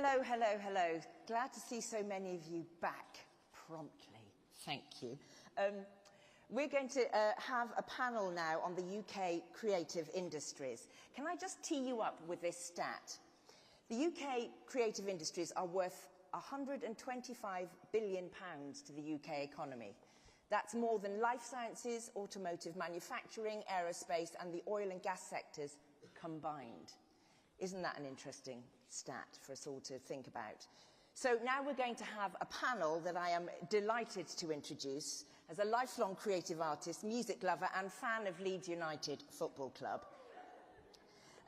Hello, hello, hello. Glad to see so many of you back promptly. Thank you. We're going to have a panel now on the UK creative industries. Can I just tee you up with this stat? The UK creative industries are worth £125 billion to the UK economy. That's more than life sciences, automotive manufacturing, aerospace and the oil and gas sectors combined. Isn't that an interesting stat for us all to think about? So now we're going to have a panel that I am delighted to introduce as a lifelong creative artist, music lover and fan of Leeds United Football Club.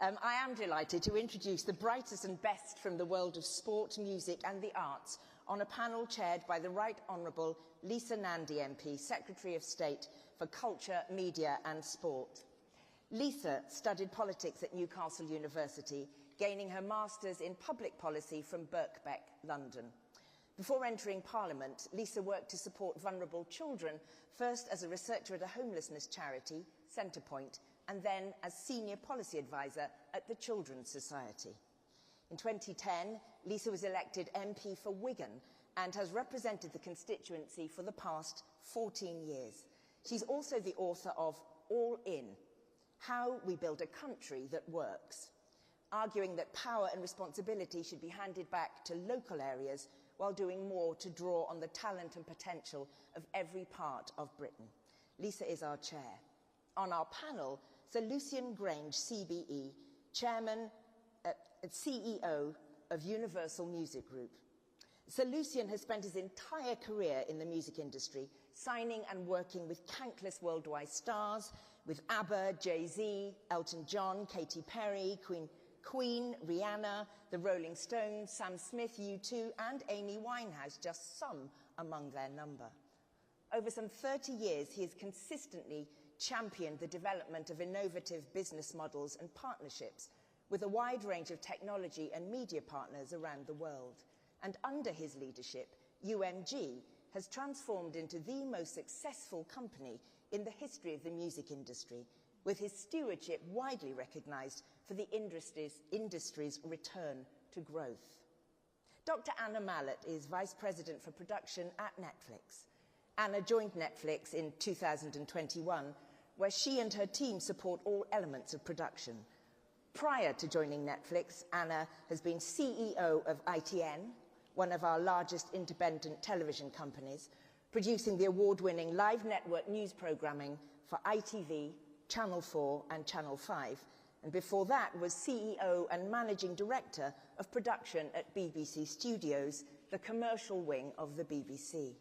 I am delighted to introduce the brightest and best from the world of sport, music and the arts on a panel chaired by the Right Honourable Lisa Nandy MP, Secretary of State for Culture, Media and Sport. Lisa studied politics at Newcastle University, gaining her Masters in Public Policy from Birkbeck, London. Before entering Parliament, Lisa worked to support vulnerable children, first as a researcher at a homelessness charity, Centrepoint, and then as Senior Policy Advisor at the Children's Society. In 2010, Lisa was elected MP for Wigan and has represented the constituency for the past 14 years. She's also the author of All In, How We Build a Country That Works, arguing that power and responsibility should be handed back to local areas while doing more to draw on the talent and potential of every part of Britain. Lisa is our chair. On our panel, Sir Lucian Grange, CBE, Chairman and CEO of Universal Music Group. Sir Lucian has spent his entire career in the music industry, signing and working with countless worldwide stars, with ABBA, Jay-Z, Elton John, Katy Perry, Queen, Rihanna, the Rolling Stones, Sam Smith, U2 and Amy Winehouse, just some among their number. Over some 30 years, he has consistently championed the development of innovative business models and partnerships with a wide range of technology and media partners around the world. And under his leadership, UMG has transformed into the most successful company in the history of the music industry, with his stewardship widely recognised for the industry's return to growth. Dr. Anna Mallett is Vice President for Production at Netflix. Anna joined Netflix in 2021, where she and her team support all elements of production. Prior to joining Netflix, Anna has been CEO of ITN, one of our largest independent television companies, producing the award-winning live network news programming for ITV, Channel 4 and Channel 5, and before that was CEO and Managing Director of Production at BBC Studios, the commercial wing of the BBC.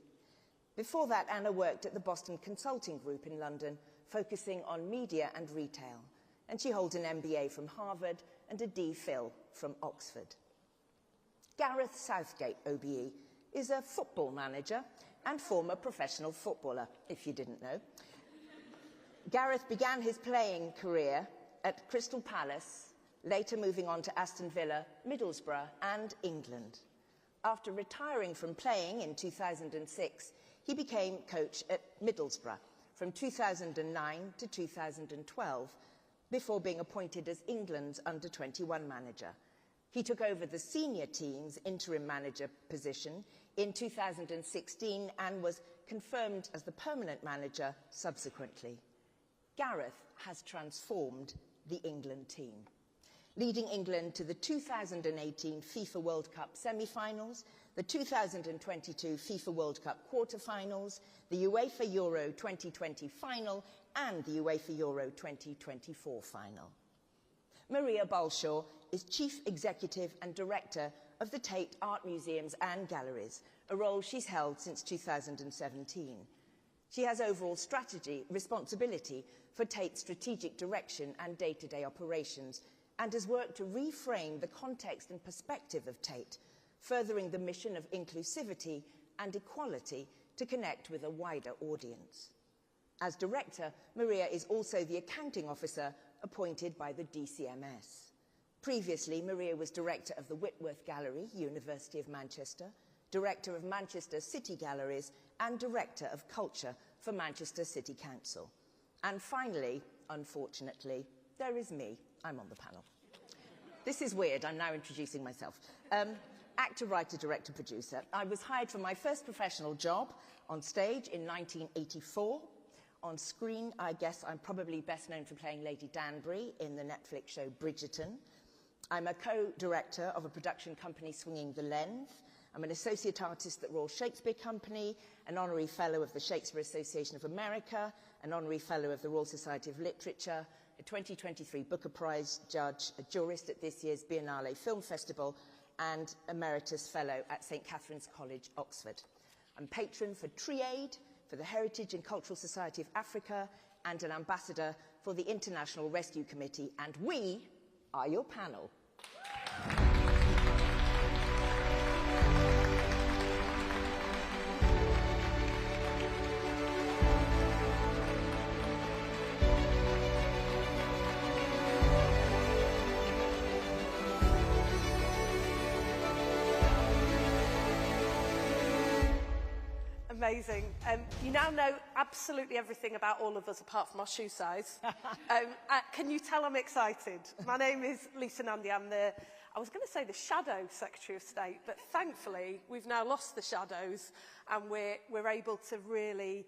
Before that, Anna worked at the Boston Consulting Group in London, focusing on media and retail, and she holds an MBA from Harvard and a DPhil from Oxford. Gareth Southgate, OBE, is a football manager and former professional footballer, if you didn't know. Gareth began his playing career at Crystal Palace, later moving on to Aston Villa, Middlesbrough and England. After retiring from playing in 2006, he became coach at Middlesbrough from 2009 to 2012, before being appointed as England's under-21 manager. He took over the senior team's interim manager position in 2016 and was confirmed as the permanent manager subsequently. Gareth has transformed the England team, leading England to the 2018 FIFA World Cup semi-finals, the 2022 FIFA World Cup quarter-finals, the UEFA Euro 2020 final and the UEFA Euro 2024 final. Maria Balshaw is Chief Executive and Director of the Tate Art Museums and Galleries, a role she's held since 2017. She has overall responsibility for Tate's strategic direction and day-to-day operations, and has worked to reframe the context and perspective of Tate, furthering the mission of inclusivity and equality to connect with a wider audience. As director, Maria is also the accounting officer appointed by the DCMS. Previously, Maria was director of the Whitworth Gallery, University of Manchester, director of Manchester City Galleries, and director of culture for Manchester City Council. And finally, unfortunately, there is me. I'm on the panel. This is weird. I'm now introducing myself. actor, writer, director, producer. I was hired for my first professional job on stage in 1984. On screen, I guess I'm probably best known for playing Lady Danbury in the Netflix show Bridgerton. I'm a co-director of a production company, Swinging the Lens. I'm an associate artist at the Royal Shakespeare Company, an honorary fellow of the Shakespeare Association of America, an honorary fellow of the Royal Society of Literature, a 2023 Booker Prize judge, a jurist at this year's Biennale Film Festival, and emeritus fellow at St Catherine's College, Oxford. I'm patron for TRIAID, for the Heritage and Cultural Society of Africa, and an ambassador for the International Rescue Committee, and we are your panel. Amazing. You now know absolutely everything about all of us apart from our shoe size. Can you tell I'm excited? My name is Lisa Nandy. I'm I was going to say the Shadow Secretary of State, but thankfully we've now lost the shadows and we're able to really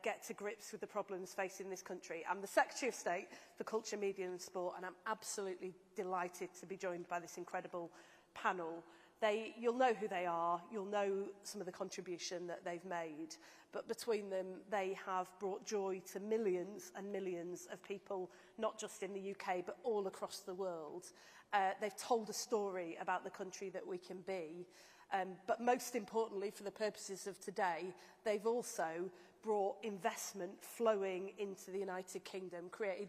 get to grips with the problems facing this country. I'm the Secretary of State for Culture, Media and Sport, and I'm absolutely delighted to be joined by this incredible panel. You'll know who they are, you'll know some of the contribution that they've made, but between them they have brought joy to millions and millions of people, not just in the UK but all across the world. They've told a story about the country that we can be, but most importantly for the purposes of today, they've also brought investment flowing into the United Kingdom, created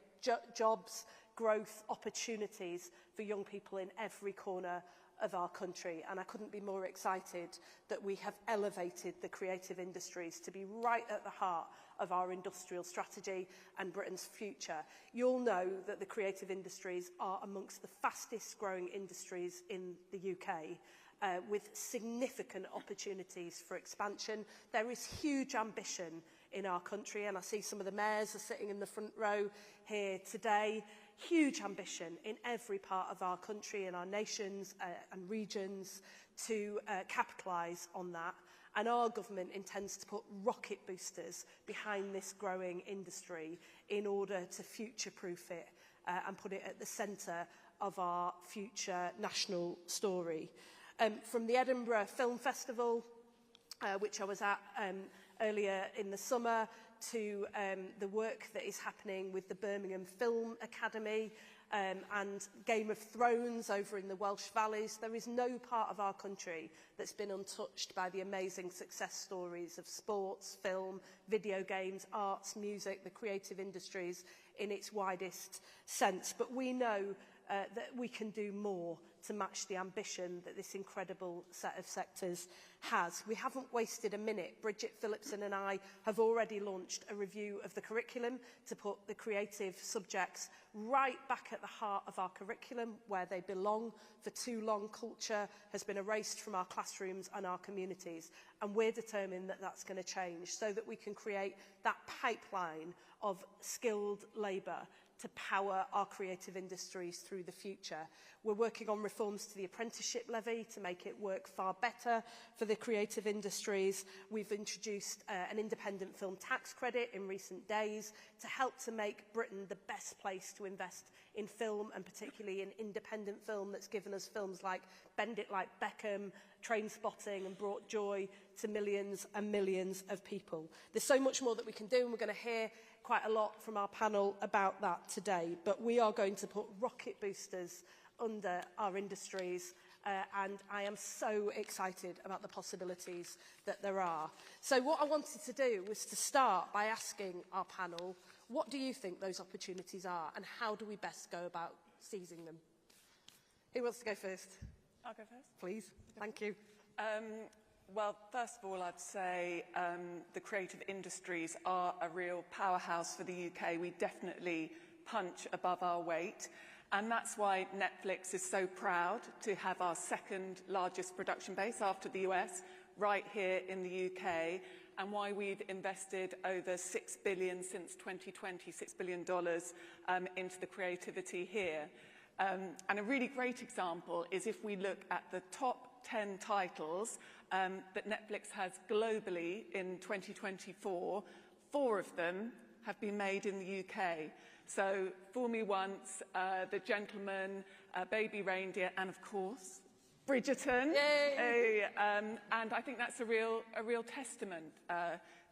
jobs, growth, opportunities for young people in every corner of our country, and I couldn't be more excited that we have elevated the creative industries to be right at the heart of our industrial strategy and Britain's future. You'll know that the creative industries are amongst the fastest growing industries in the UK, with significant opportunities for expansion. There is huge ambition in our country, and I see some of the mayors are sitting in the front row here today. Huge ambition in every part of our country and our nations and regions to capitalise on that. And our government intends to put rocket boosters behind this growing industry in order to future-proof it and put it at the centre of our future national story. From the Edinburgh Film Festival, which I was at earlier in the summer, to the work that is happening with the Birmingham Film Academy and Game of Thrones over in the Welsh Valleys. There is no part of our country that's been untouched by the amazing success stories of sports, film, video games, arts, music, the creative industries in its widest sense. But we know that we can do more to match the ambition that this incredible set of sectors has. We haven't wasted a minute. Bridget Phillipson and I have already launched a review of the curriculum to put the creative subjects right back at the heart of our curriculum where they belong. For too long, culture has been erased from our classrooms and our communities, and we're determined that that's going to change so that we can create that pipeline of skilled labour to power our creative industries through the future. We're working on reforms to the apprenticeship levy to make it work far better for the creative industries. We've introduced an independent film tax credit in recent days to help to make Britain the best place to invest in film, and particularly in independent film that's given us films like Bend It Like Beckham, Trainspotting, and brought joy to millions and millions of people. There's so much more that we can do, and we're going to hear quite a lot from our panel about that today, but we are going to put rocket boosters under our industries, and I am so excited about the possibilities that there are. So what I wanted to do was to start by asking our panel, what do you think those opportunities are, and how do we best go about seizing them? Who wants to go first? I'll go first. Please. Thank you. Well, first of all, I'd say the creative industries are a real powerhouse for the UK. We definitely punch above our weight. And that's why Netflix is so proud to have our second largest production base after the US right here in the UK, and why we've invested over $6 billion since 2020, $6 billion into the creativity here. And a really great example is if we look at the top 10 titles that Netflix has globally in 2024, 4 of them have been made in the UK. So, Fool Me Once, The Gentleman, Baby Reindeer, and of course, Bridgerton. Yay! And I think that's a real testament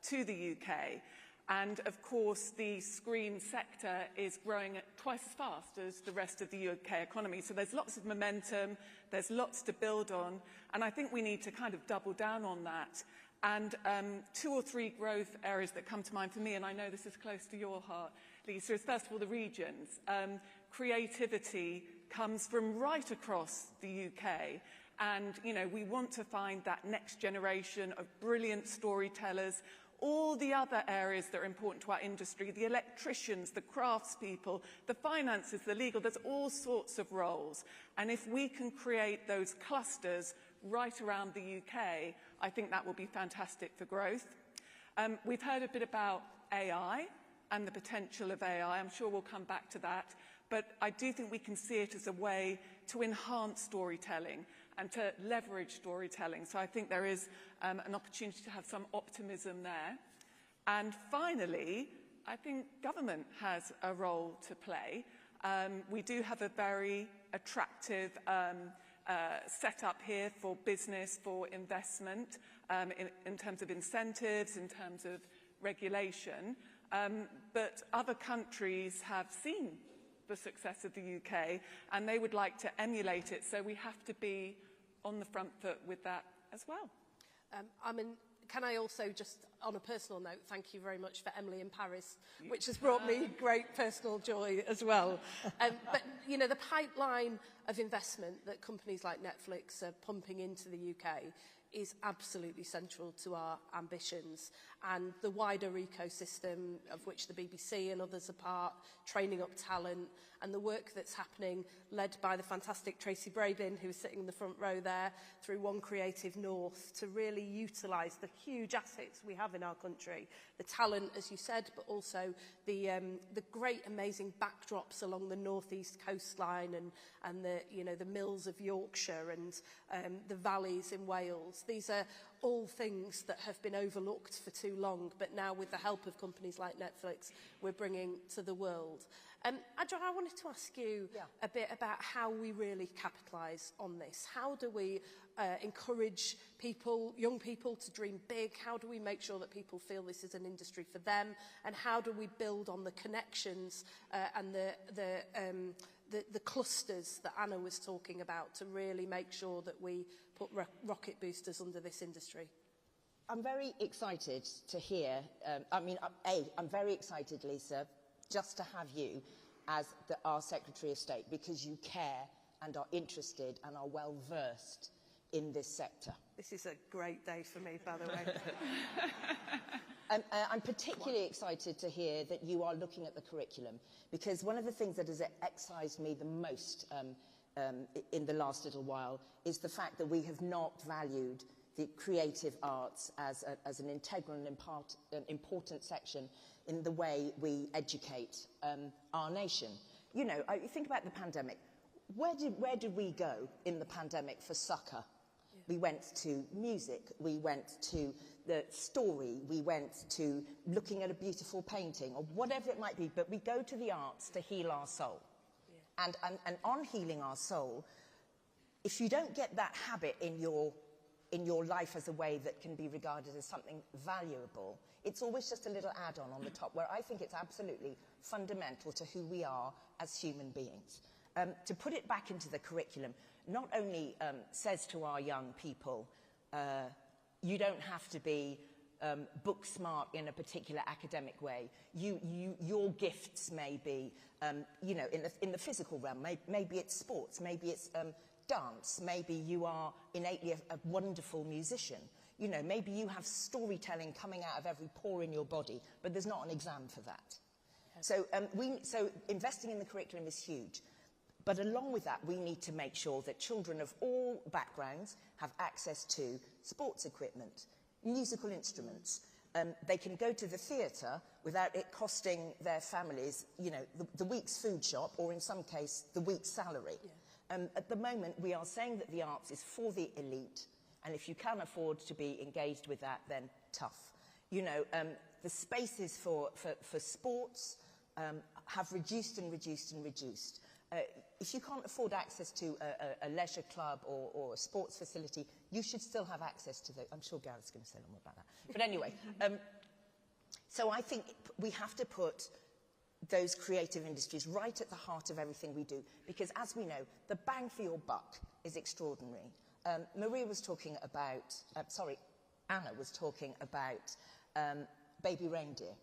to the UK. And of course, the screen sector is growing at twice as fast as the rest of the UK economy. So there's lots of momentum, there's lots to build on, and I think we need to kind of double down on that. And 2 or 3 growth areas that come to mind for me, and I know this is close to your heart, Lisa, is first of all the regions. Creativity comes from right across the UK. And, you know, we want to find that next generation of brilliant storytellers. All the other areas that are important to our industry, the electricians, the craftspeople, the finances, the legal, there's all sorts of roles. And if we can create those clusters right around the UK, I think that will be fantastic for growth. We've heard a bit about AI and the potential of AI. I'm sure we'll come back to that. But I do think we can see it as a way to enhance storytelling and to leverage storytelling. So I think there is an opportunity to have some optimism there. And finally, I think government has a role to play. We do have a very attractive setup here for business, for investment, in terms of incentives, in terms of regulation. But other countries have seen the success of the UK, and they would like to emulate it. So we have to be on the front foot with that as well. Can I also just, on a personal note, thank you very much for Emily in Paris, which has brought me great personal joy as well. But, you know, the pipeline of investment that companies like Netflix are pumping into the UK is absolutely central to our ambitions, and the wider ecosystem of which the BBC and others are part, training up talent, and the work that's happening, led by the fantastic Tracy Bradin, who's sitting in the front row there, through One Creative North, to really utilise the huge assets we have in our country, the talent, as you said, but also the great, amazing backdrops along the northeast coastline and the, you know, the mills of Yorkshire and the valleys in Wales. These are all things that have been overlooked for too long, but now with the help of companies like Netflix, we're bringing to the world. Adra, I wanted to ask you a bit about how we really capitalise on this. How do we encourage people, young people, to dream big? How do we make sure that people feel this is an industry for them? And how do we build on the connections and the clusters that Anna was talking about to really make sure that we put rocket boosters under this industry? I'm very excited to hear, I'm very excited, Lisa, just to have you as our Secretary of State, because you care and are interested and are well versed in this sector. This is a great day for me, by the way. I'm particularly excited to hear that you are looking at the curriculum, because one of the things that has excised me the most in the last little while is the fact that we have not valued the creative arts as an integral and important section in the way we educate our nation. You know, you think about the pandemic. Where did we go in the pandemic for succour? Yeah. We went to music, we went to the story, we went to looking at a beautiful painting, or whatever it might be, but we go to the arts to heal our soul. Yeah. And on healing our soul, if you don't get that habit in your life as a way that can be regarded as something valuable, it's always just a little add-on the top, where I think it's absolutely fundamental to who we are as human beings. To put it back into the curriculum not only says to our young people, you don't have to be book smart in a particular academic way. Your gifts may be, you know, in the physical realm. Maybe it's sports, maybe it's dance, maybe you are innately a wonderful musician. You know, maybe you have storytelling coming out of every pore in your body, but there's not an exam for that. So investing in the curriculum is huge. But along with that, we need to make sure that children of all backgrounds have access to sports equipment, musical instruments. They can go to the theatre without it costing their families, you know, the week's food shop, or in some case, the week's salary. Yeah. At the moment, we are saying that the arts is for the elite, and if you can afford to be engaged with that, then tough. You know, the spaces for sports have reduced and reduced and reduced. If you can't afford access to a leisure club or a sports facility, you should still have access to those. I'm sure Gareth's going to say a lot more about that. But anyway, so I think we have to put those creative industries right at the heart of everything we do, because as we know, the bang for your buck is extraordinary. Maria was talking about, Anna was talking about baby reindeer.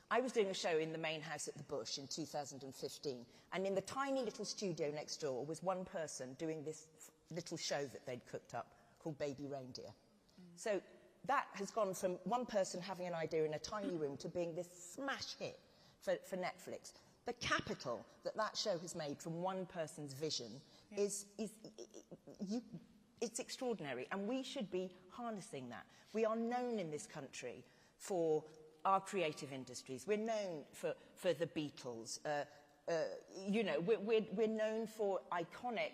I was doing a show in the main house at the Bush in 2015, and in the tiny little studio next door was one person doing this little show that they'd cooked up called Baby Reindeer. So that has gone from one person having an idea in a tiny room to being this smash hit for Netflix. The capital that that show has made from one person's vision is it's extraordinary, and we should be harnessing that. We are known in this country for our creative industries. We're known for the Beatles. You know, we're known for iconic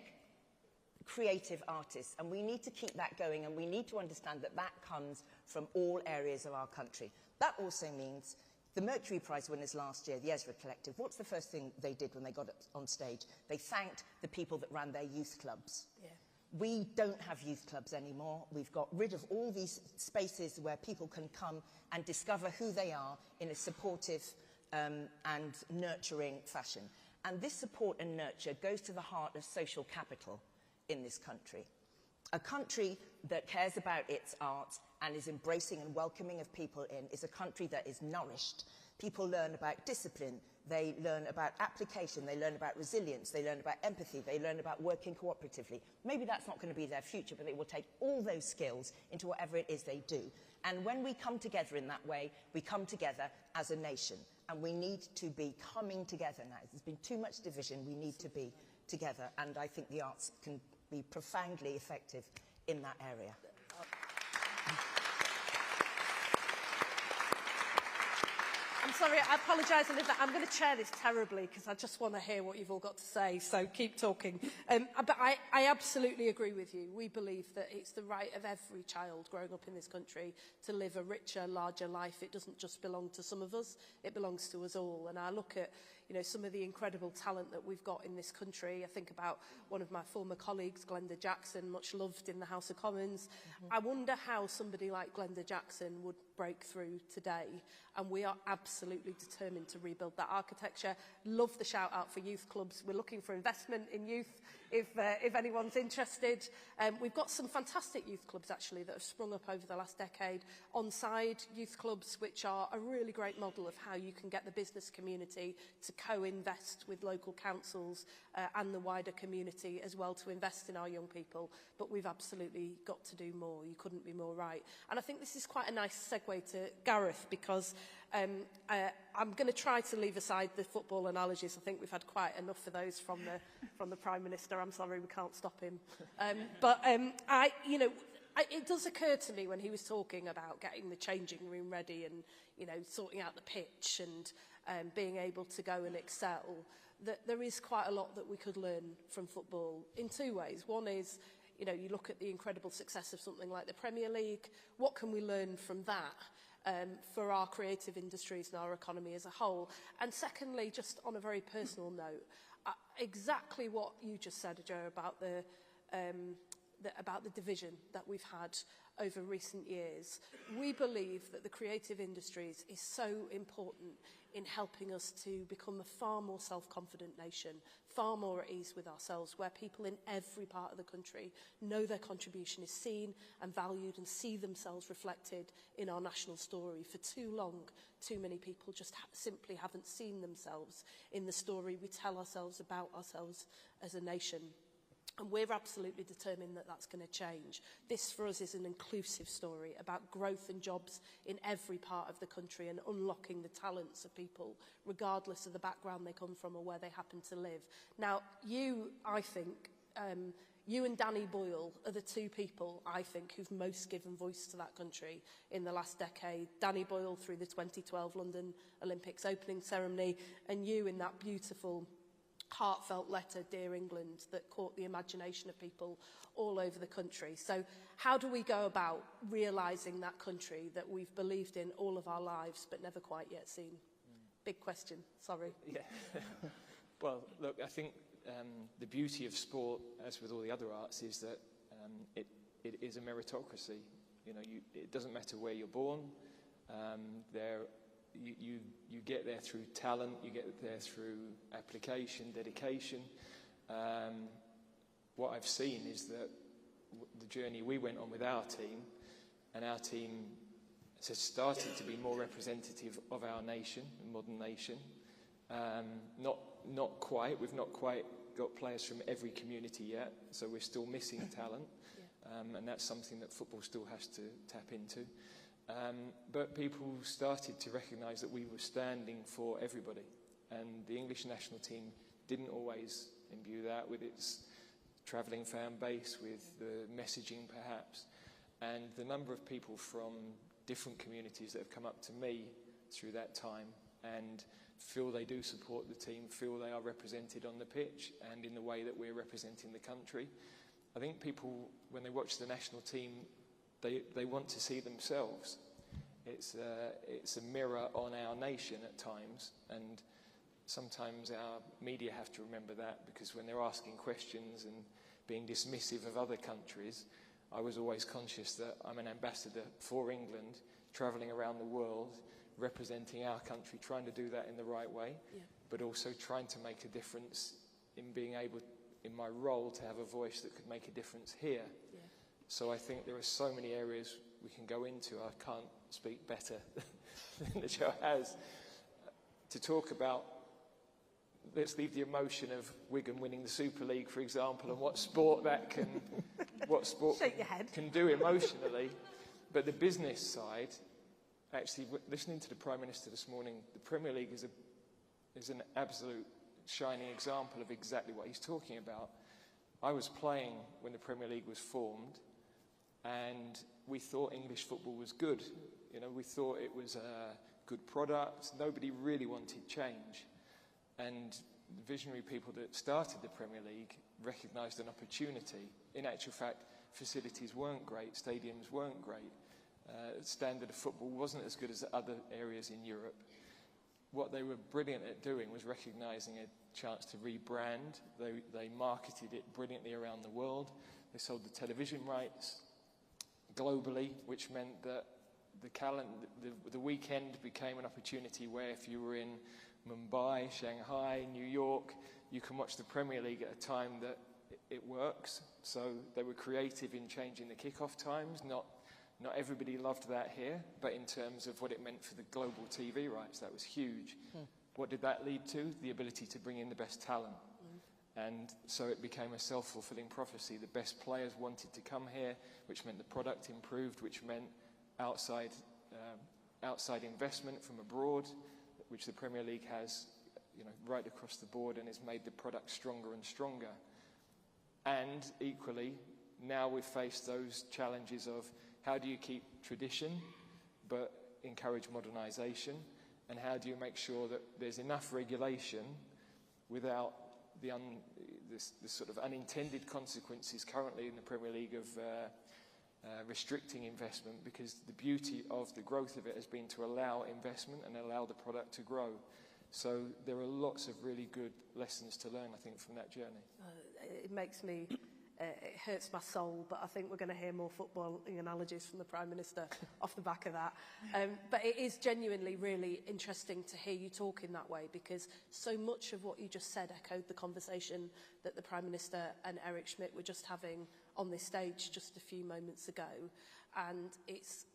creative artists, and we need to keep that going, and we need to understand that that comes from all areas of our country. That also means the Mercury Prize winners last year, the Ezra Collective, what's the first thing they did when they got up on stage? They thanked the people that ran their youth clubs. Yeah. We don't have youth clubs anymore. We've got rid of all these spaces where people can come and discover who they are in a supportive and nurturing fashion. And this support and nurture goes to the heart of social capital in this country. A country that cares about its art and is embracing and welcoming of people in is a country that is nourished. People learn about discipline, they learn about application, they learn about resilience, they learn about empathy, they learn about working cooperatively. Maybe that's not going to be their future, but they will take all those skills into whatever it is they do. And when we come together in that way, we come together as a nation. And we need to be coming together now. There's been too much division. We need to be together. And I think the arts can be profoundly effective in that area. I'm sorry, I apologise, Elizabeth. I'm going to chair this terribly because I just want to hear what you've all got to say, so keep talking. But I absolutely agree with you. We believe that it's the right of every child growing up in this country to live a richer, larger life. It doesn't just belong to some of us, it belongs to us all. And I look at, you know, some of the incredible talent that we've got in this country. I think about one of my former colleagues, Glenda Jackson, much loved in the House of Commons. I wonder how somebody like Glenda Jackson would break through today. And we are absolutely determined to rebuild that architecture. Love the shout out for youth clubs. We're looking for investment in youth if anyone's interested. We've got some fantastic youth clubs actually that have sprung up over the last decade. On-side youth clubs, which are a really great model of how you can get the business community to co-invest with local councils and the wider community as well to invest in our young people. But we've absolutely got to do more. You couldn't be more right. And I think this is quite a nice segue to Gareth, because I'm going to try to leave aside the football analogies. I think we've had quite enough of those from the Prime Minister. I'm sorry, we can't stop him. It does occur to me when he was talking about getting the changing room ready and, you know, sorting out the pitch and being able to go and excel, that there is quite a lot that we could learn from football in two ways. One is, you know, you look at the incredible success of something like the Premier League. What can we learn from that for our creative industries and our economy as a whole? And secondly, just on a very personal note, exactly what you just said, Joe, about the division that we've had over recent years. We believe that the creative industries is so important in helping us to become a far more self-confident nation, far more at ease with ourselves, where people in every part of the country know their contribution is seen and valued and see themselves reflected in our national story. For too long, too many people just simply haven't seen themselves in the story we tell ourselves about ourselves as a nation. And we're absolutely determined that that's going to change. This, for us, is an inclusive story about growth and jobs in every part of the country and unlocking the talents of people, regardless of the background they come from or where they happen to live. Now, you, I think, You and Danny Boyle are the two people, I think, who've most given voice to that country in the last decade. Danny Boyle through the 2012 London Olympics opening ceremony, and you in that beautiful, heartfelt letter, Dear England, that caught the imagination of people all over the country. So how do we go about realising that country that we've believed in all of our lives but never quite yet seen? Big question, sorry. Yeah. Well, look, I think the beauty of sport, as with all the other arts, is that it is a meritocracy. You know, it doesn't matter where you're born. You get there through talent, you get there through application, dedication. What I've seen is that the journey we went on with our team, and our team has started to be more representative of our nation, the modern nation. Not quite. We've not quite got players from every community yet, so we're still missing talent, and that's something that football still has to tap into. But people started to recognise that we were standing for everybody, and the English national team didn't always imbue that with its travelling fan base, with the messaging perhaps, and the number of people from different communities that have come up to me through that time and feel they do support the team, feel they are represented on the pitch and in the way that we're representing the country. I think people, when they watch the national team, they want to see themselves. It's a mirror on our nation at times, and sometimes our media have to remember that, because when they're asking questions and being dismissive of other countries, I was always conscious that I'm an ambassador for England, travelling around the world, representing our country, trying to do that in the right way, but also trying to make a difference in being able, in my role, to have a voice that could make a difference here. So I think there are so many areas we can go into. I can't speak better than the show has to talk about. Let's leave the emotion of Wigan winning the Super League, for example, and what sport that can, can do emotionally. But the business side, actually, listening to the Prime Minister this morning, the Premier League is an absolute shining example of exactly what he's talking about. I was playing when the Premier League was formed, and we thought English football was good. You know, we thought it was a good product. Nobody really wanted change. And the visionary people that started the Premier League recognised an opportunity. In actual fact, facilities weren't great, stadiums weren't great. Standard of football wasn't as good as other areas in Europe. What they were brilliant at doing was recognising a chance to rebrand. They marketed it brilliantly around the world. They sold the television rights globally, which meant that the weekend became an opportunity where if you were in Mumbai, Shanghai, New York, you can watch the Premier League at a time that it works. So they were creative in changing the kickoff times. Not everybody loved that here, but in terms of what it meant for the global TV rights, that was huge. What did that lead to? The ability to bring in the best talent. And so it became a self-fulfilling prophecy. The best players wanted to come here, which meant the product improved, which meant outside investment from abroad, which the Premier League has, right across the board, and has made the product stronger and stronger. And equally, now we've faced those challenges of how do you keep tradition but encourage modernisation, and how do you make sure that there's enough regulation without the sort of unintended consequences currently in the Premier League of restricting investment, because the beauty of the growth of it has been to allow investment and allow the product to grow. So there are lots of really good lessons to learn, I think, from that journey. It makes me, it hurts my soul, but I think we're going to hear more footballing analogies from the Prime Minister off the back of that. But it is genuinely really interesting to hear you talk in that way, because so much of what you just said echoed the conversation that the Prime Minister and Eric Schmidt were just having on this stage just a few moments ago. And it's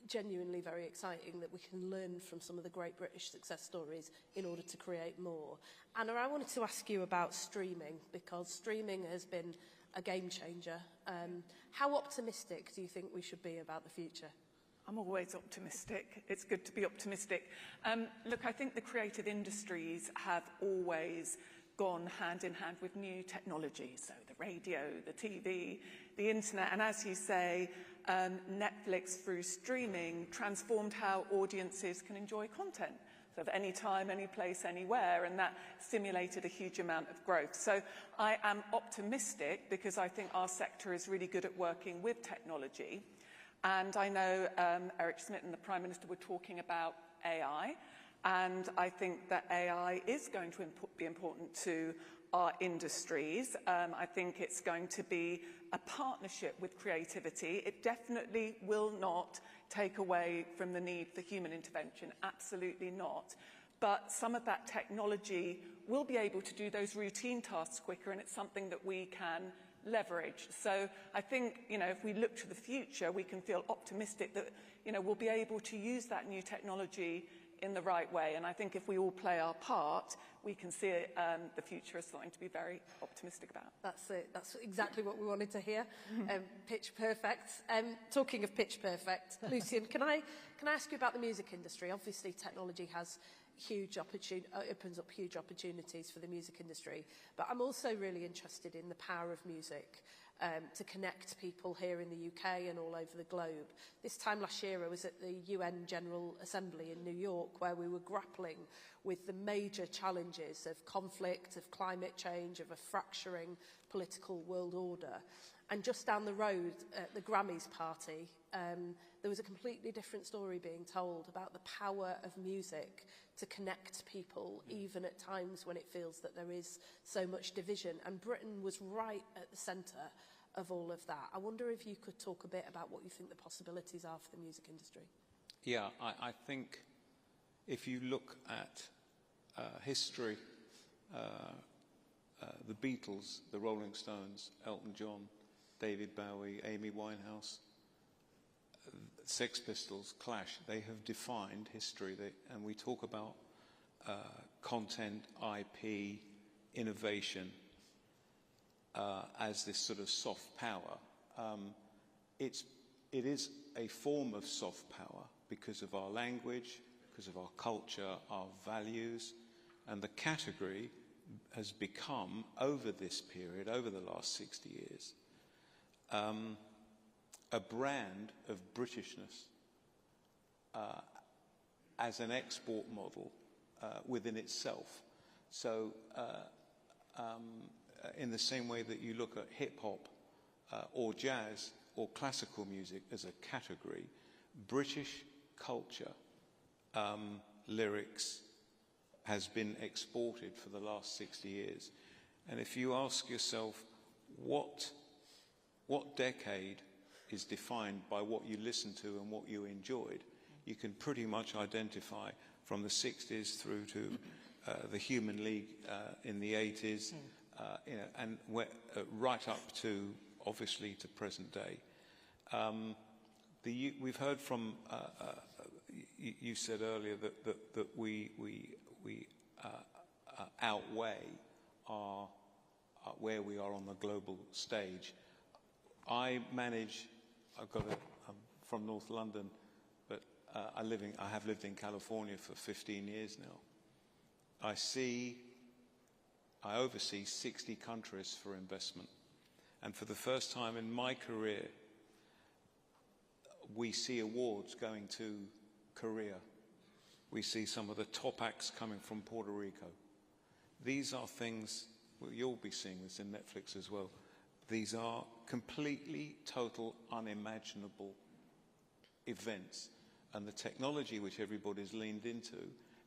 genuinely very exciting that we can learn from some of the great British success stories in order to create more. Anna, I wanted to ask you about streaming, because streaming has been a game changer. How optimistic do you think we should be about the future? I'm always optimistic. It's good to be optimistic. Look, I think the creative industries have always gone hand in hand with new technology, so the radio, the TV, the internet, and as you say, Netflix through streaming transformed how audiences can enjoy content. So of any time, any place, anywhere, and that stimulated a huge amount of growth. So I am optimistic because I think our sector is really good at working with technology. And I know Eric Schmidt and the Prime Minister were talking about AI, and I think that AI is going to be important to our industries. I think it's going to be a partnership with creativity. It definitely will not take away from the need for human intervention, absolutely not. But some of that technology will be able to do those routine tasks quicker, and it's something that we can leverage. So I think, if we look to the future, we can feel optimistic that, we'll be able to use that new technology in the right way. And I think if we all play our part, we can see the future as something to be very optimistic about. That's it. That's exactly what we wanted to hear. Pitch perfect. Talking of pitch perfect, Lucian, can I ask you about the music industry? Obviously, technology has opens up huge opportunities for the music industry. But I'm also really interested in the power of music to connect people here in the UK and all over the globe. This time last year, I was at the UN General Assembly in New York, where we were grappling with the major challenges of conflict, of climate change, of a fracturing political world order. And just down the road at the Grammys party, there was a completely different story being told about the power of music to connect people, even at times when it feels that there is so much division. And Britain was right at the centre of all of that. I wonder if you could talk a bit about what you think the possibilities are for the music industry. Yeah, I think if you look at history, the Beatles, the Rolling Stones, Elton John, David Bowie, Amy Winehouse, Sex Pistols, Clash, they have defined history. And we talk about content, IP, innovation as this sort of soft power. It is a form of soft power because of our language, because of our culture, our values, and the category has become, over this period, over the last 60 years, a brand of Britishness as an export model within itself. So in the same way that you look at hip-hop or jazz or classical music as a category, British culture, lyrics, has been exported for the last 60 years. And if you ask yourself, what decade is defined by what you listened to and what you enjoyed, you can pretty much identify from the 60s through to the Human League in the 80s, and right up to, obviously, to present day. We've heard from, you said earlier that we outweigh where we are on the global stage. I'm from North London, but I have lived in California for 15 years now. I oversee 60 countries for investment. And for the first time in my career, we see awards going to Korea. We see some of the top acts coming from Puerto Rico. These are things, well, you'll be seeing this in Netflix as well. These are completely, total, unimaginable events. And the technology which everybody's leaned into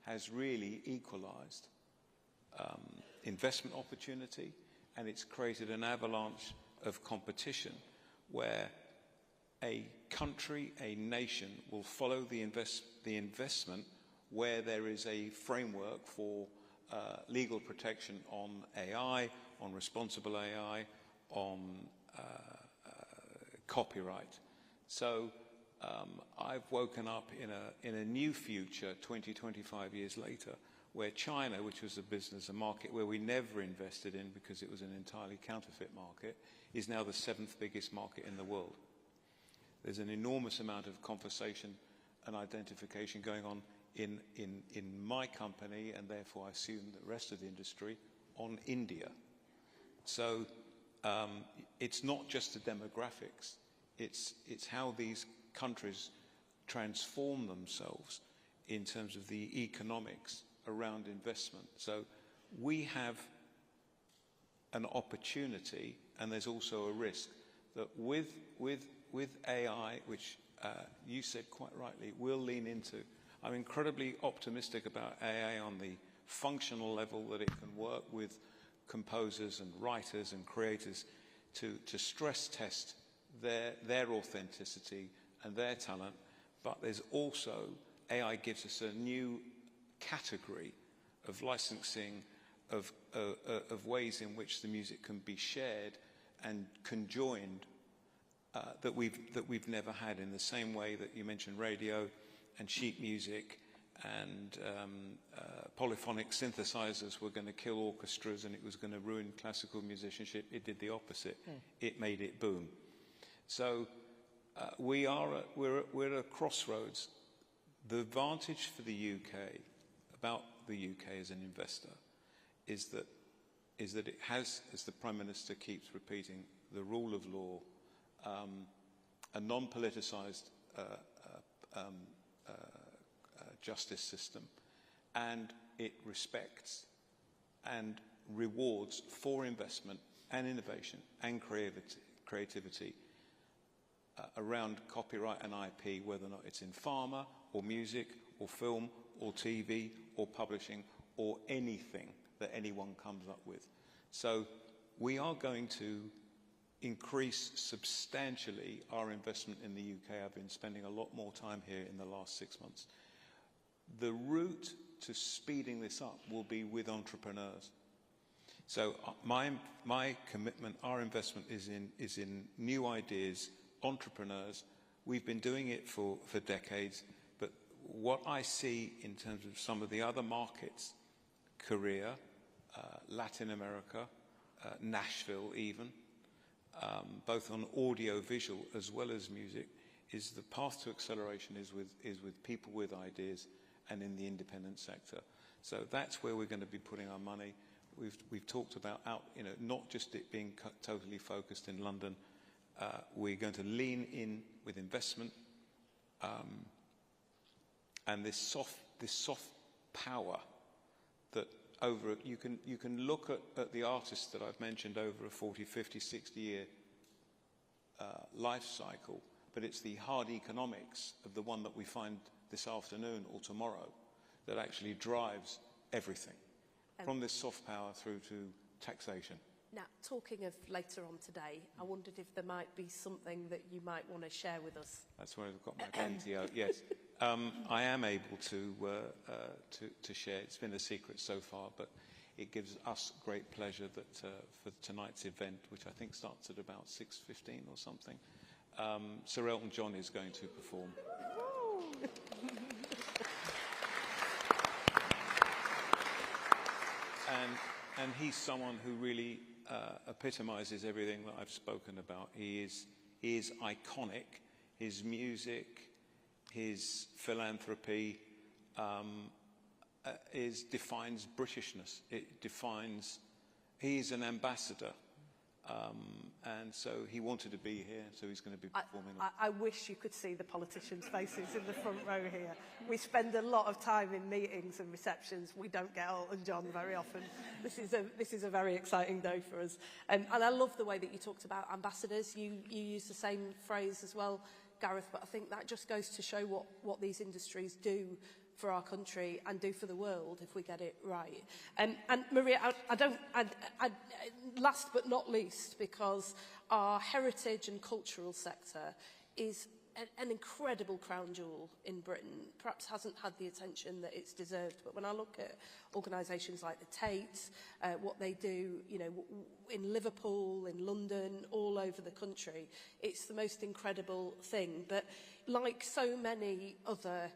has really equalized investment opportunity, and it's created an avalanche of competition where a country, a nation will follow the investment where there is a framework for legal protection on AI, on responsible AI, on copyright. So I've woken up in a new future 20, 25 years later, where China, which was a market where we never invested in because it was an entirely counterfeit market, is now the 7th biggest market in the world. There's an enormous amount of conversation and identification going on in my company, and therefore I assume the rest of the industry, on India. So it's not just the demographics, it's how these countries transform themselves in terms of the economics around investment. So we have an opportunity, and there's also a risk, that with AI, which you said quite rightly, we'll lean into. I'm incredibly optimistic about AI on the functional level, that it can work with composers and writers and creators to stress test their authenticity and their talent. But there's also, AI gives us a new category of licensing, of ways in which the music can be shared and conjoined that we've never had, in the same way that you mentioned radio and sheet music and polyphonic synthesizers were going to kill orchestras and it was going to ruin classical musicianship. It did the opposite. It made it boom. So we're at a crossroads. The advantage for the UK, about the UK as an investor, is that it has, as the Prime Minister keeps repeating, the rule of law, a non-politicised justice system, and it respects and rewards for investment and innovation and creativity around copyright and IP, whether or not it's in pharma or music or film or TV or publishing or anything that anyone comes up with. So we are going to increase substantially our investment in the UK. I've been spending a lot more time here in the last 6 months. The route to speeding this up will be with entrepreneurs. So my commitment, our investment is in new ideas, entrepreneurs. We've been doing it for decades, but what I see in terms of some of the other markets, Korea, Latin America, Nashville even, both on audio visual as well as music, is the path to acceleration is with people with ideas and in the independent sector. So that's where we're going to be putting our money. We've talked about not just it being totally focused in London. We're going to lean in with investment and this soft power that you can look at the artists that I've mentioned over a 40, 50, 60-year life cycle, but it's the hard economics of the one that we find this afternoon or tomorrow that actually drives everything, from this soft power through to taxation. Now, talking of later on today, I wondered if there might be something that you might want to share with us. That's where I've got my dainty out. Yes, I am able to share. It's been a secret so far, but it gives us great pleasure that for tonight's event, which I think starts at about 6:15 or something, Sir Elton John is going to perform. And he's someone who really epitomizes everything that I've spoken about. He is iconic. His music, his philanthropy defines Britishness. It defines, he's an ambassador. And so he wanted to be here, so he's going to be performing. I wish you could see the politicians' faces in the front row here. We spend a lot of time in meetings and receptions. We don't get Elton John very often. This is a very exciting day for us. And I love the way that you talked about ambassadors. You used the same phrase as well, Gareth, but I think that just goes to show what these industries do for our country and do for the world if we get it right. And Maria, last but not least, because our heritage and cultural sector is an incredible crown jewel in Britain, perhaps hasn't had the attention that it's deserved. But when I look at organisations like the Tate, what they do, in Liverpool, in London, all over the country, it's the most incredible thing. But like so many other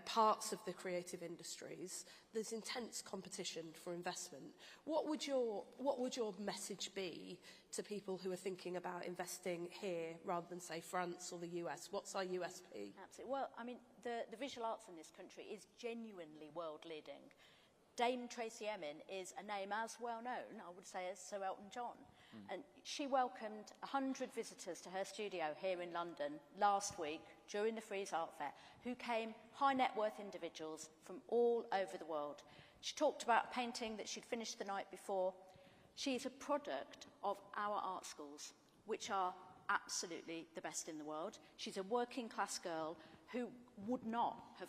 parts of the creative industries, there's intense competition for investment. What would your message be to people who are thinking about investing here rather than, say, France or the US? What's our USP? Absolutely. Well, I mean, the visual arts in this country is genuinely world-leading. Dame Tracy Emin is a name as well known, I would say, as Sir Elton John. And she welcomed 100 visitors to her studio here in London last week during the Frieze Art Fair, who came high net worth individuals from all over the world. She talked about a painting that she'd finished the night before. She's a product of our art schools, which are absolutely the best in the world. She's a working class girl who would not have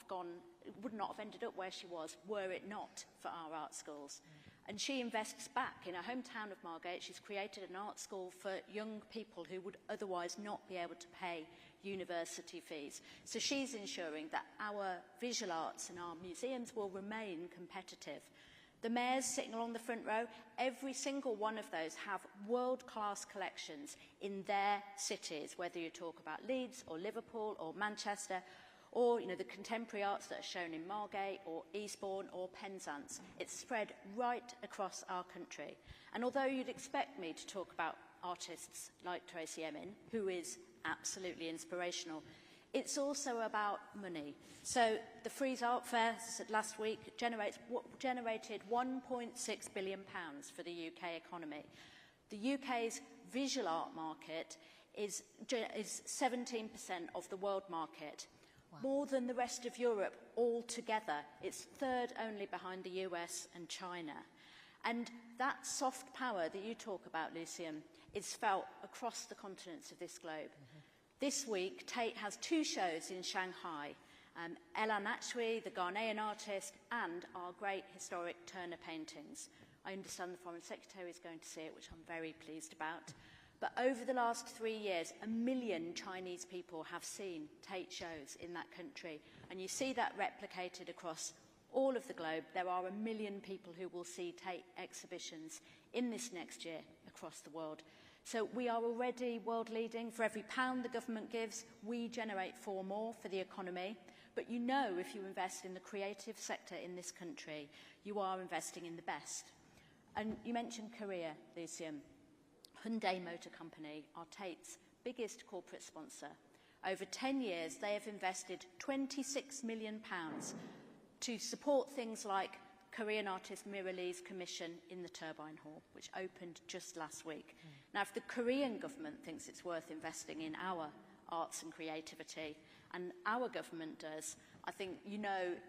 ended up where she was were it not for our art schools. And she invests back in her hometown of Margate. She's created an art school for young people who would otherwise not be able to pay university fees. So she's ensuring that our visual arts and our museums will remain competitive. The mayors sitting along the front row, every single one of those have world-class collections in their cities, whether you talk about Leeds or Liverpool or Manchester, or the contemporary arts that are shown in Margate or Eastbourne or Penzance. It's spread right across our country. And although you'd expect me to talk about artists like Tracy Emin, who is absolutely inspirational, it's also about money. So the Frieze Art Fair last week generated £1.6 billion for the UK economy. The UK's visual art market is 17% of the world market. Wow. More than the rest of Europe altogether. It's third only behind the US and China. And that soft power that you talk about, Lucian, is felt across the continents of this globe. This week, Tate has 2 shows in Shanghai. Ella Natchui, the Ghanaian artist, and our great historic Turner paintings. I understand the Foreign Secretary is going to see it, which I'm very pleased about. But over the last 3 years, 1 million Chinese people have seen Tate shows in that country. And you see that replicated across all of the globe. There are 1 million people who will see Tate exhibitions in this next year across the world. So we are already world leading. For every pound the government gives, we generate 4 more for the economy. But if you invest in the creative sector in this country, you are investing in the best. And you mentioned Korea, Lucian. Hyundai Motor Company are Tate's biggest corporate sponsor. Over 10 years, they have invested £26 million to support things like Korean artist Mira Lee's commission in the Turbine Hall, which opened just last week. Now, if the Korean government thinks it's worth investing in our arts and creativity, and our government does, I think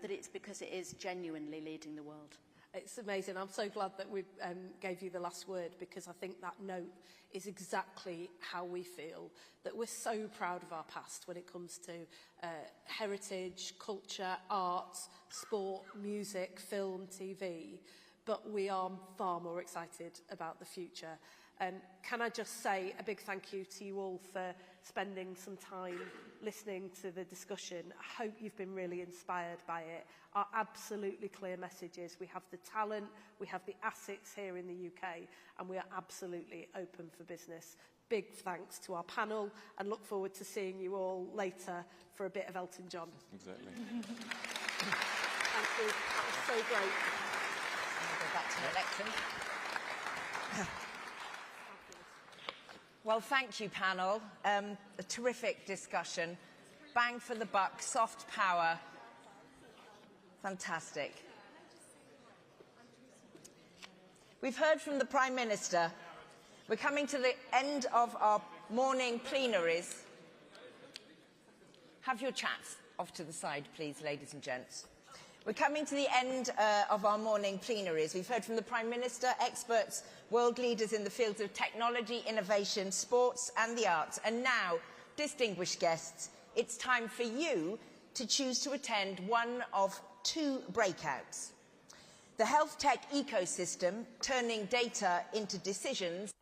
that it's because it is genuinely leading the world. It's amazing. I'm so glad that we gave you the last word, because I think that note is exactly how we feel, that we're so proud of our past when it comes to heritage, culture, arts, sport, music, film, TV, but we are far more excited about the future. Can I just say a big thank you to you all for spending some time listening to the discussion. I hope you've been really inspired by it. Our absolutely clear message is we have the talent, we have the assets here in the UK, and we are absolutely open for business. Big thanks to our panel, and look forward to seeing you all later for a bit of Elton John. Exactly. Thank you. That was so great. I'll go back to the lectern. Well, thank you, panel. A terrific discussion. Bang for the buck, soft power. Fantastic. We've heard from the Prime Minister. We're coming to the end of our morning plenaries. Have your chats off to the side, please, ladies and gents. We're coming to the end of our morning plenaries. We've heard from the Prime Minister, experts, world leaders in the fields of technology, innovation, sports and the arts. And now, distinguished guests, it's time for you to choose to attend one of 2 breakouts. The health tech ecosystem, turning data into decisions.